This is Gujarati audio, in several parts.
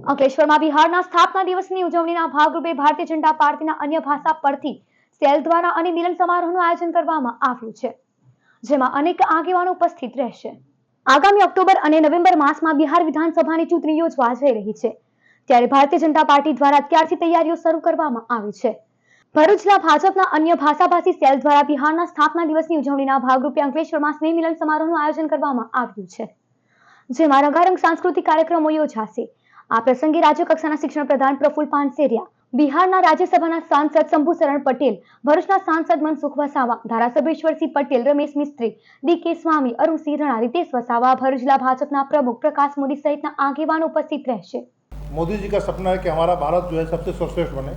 અંકલેશ્વરમાં બિહારના સ્થાપના દિવસની ઉજવણીના ભાગરૂપે ભારતીય જનતા પાર્ટીના અન્ય ભાષા પરથી સેલ દ્વારા અને મિલન સમારોહનું આયોજન કરવામાં આવ્યું છે, જેમાં અનેક આગેવાનો ઉપસ્થિત રહેશે। આગામી ઓક્ટોબર અને નવેમ્બર માસમાં બિહાર વિધાનસભાની ચૂંટણી યોજવા જઈ રહી છે, ત્યારે ભારતીય જનતા પાર્ટી દ્વારા અત્યારથી તૈયારીઓ શરૂ કરવામાં આવી છે। ભરૂચ જિલ્લા ભાજપના અન્ય ભાષાભાષી સેલ દ્વારા બિહારના સ્થાપના દિવસની ઉજવણીના ભાગરૂપે અંકલેશ્વરમાં સ્નેહ મિલન સમારોહનું આયોજન કરવામાં આવ્યું છે, જેમાં રંગારંગ સાંસ્કૃતિક કાર્યક્રમો યોજાશે। આ પ્રસંગે રાજ્ય કક્ષાના શિક્ષણ પ્રધાન પ્રફુલ પાનસેરિયા, બિહારના રાજ્યસભાના સાંસદ શંભુ શરણ પટેલ, ભરૂચના સાંસદ મનસુખ વસાવા, ધારાસભ્ય ઈશ્વરસિંહ પટેલ, રમેશ મિસ્ત્રી, ડી.કે. સ્વામી, અરુણસિંહ રણા, रितेश वसावा, भरूच जिला भाजपा प्रमुख प्रकाश मोदी सहित आगेवान उपस्थित रहશે। मोदी जी का सपना है कि हमारा भारत जो है सबसे सर्वश्रेष्ठ बने।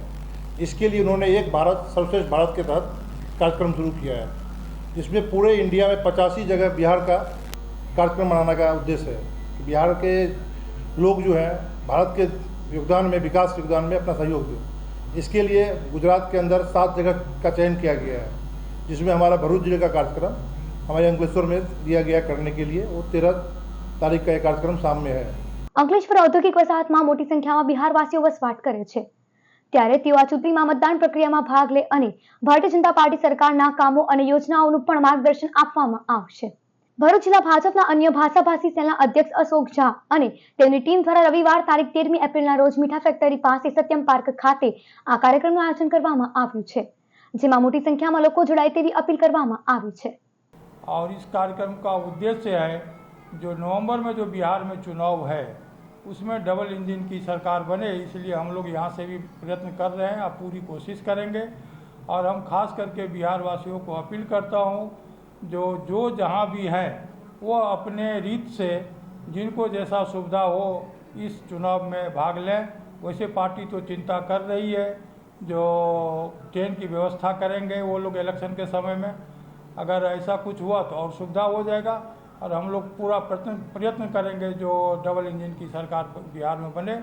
इसके लिए उन्होंने एक भारत सर्वश्रेष्ठ भारत के तहत कार्यक्रम शुरू किया है, जिसमें पूरे इंडिया में 85 जगह बिहार का कार्यक्रम मनाने का उद्देश्य है। बिहार के लोग जो हैं भारत के योगदान में, विकास योगदान में अपना सहयोग दें। इसके लिए गुजरात के अंदर 7 जगह का चयन किया गया है, जिसमें हमारा भरूच जिले का कार्यक्रम हमारे अंकलेश्वर में दिया गया करने के लिए। वो 13 तारीख का ये कार्यक्रम सामने है। અંકલેશ્વર ઔદ્યોગિક વસાહતમાં મોટી સંખ્યામાં બિહારવાસીઓ વસવાટ કરે છે, ત્યારે તેઓ આ ચૂંટણીમાં મતદાન પ્રક્રિયામાં ભાગ લે અને ભારતીય જનતા પાર્ટી સરકારના કામો અને યોજનાઓનું પણ માર્ગદર્શન આપવામાં આવશે। ભરૂચ જિલ્લા ભાજપના અન્ય ભાષાભાષી સેલના અધ્યક્ષ અશોક ઝા અને તેમની ટીમ દ્વારા રવિવાર તારીખ 13મી એપ્રિલના રોજ મીઠા ફેક્ટરી પાસે સત્યમ પાર્ક ખાતે આ કાર્યક્રમનું આયોજન કરવામાં આવ્યું છે, જેમાં મોટી સંખ્યામાં લોકો જોડાય તેવી અપીલ કરવામાં આવી છે। और इस कार्यक्रम का उद्देश्य है, जो नवंबर में जो बिहार में चुनाव है उसमें डबल इंजन की सरकार बने, इसलिए हम लोग यहाँ से भी प्रयत्न कर रहे हैं, अब पूरी कोशिश करेंगे। और हम खास करके बिहार वासियों को अपील करता हूँ, जो जहाँ भी है वो अपने रीत से जिनको जैसा सुविधा हो इस चुनाव में भाग लें। वैसे पार्टी तो चिंता कर रही है, जो ट्रेन की व्यवस्था करेंगे वो लोग इलेक्शन के समय में, अगर ऐसा कुछ हुआ तो और सुविधा हो जाएगा। और हम लोग पूरा प्रयत्न करेंगे जो डबल इंजन की सरकार बिहार में बने।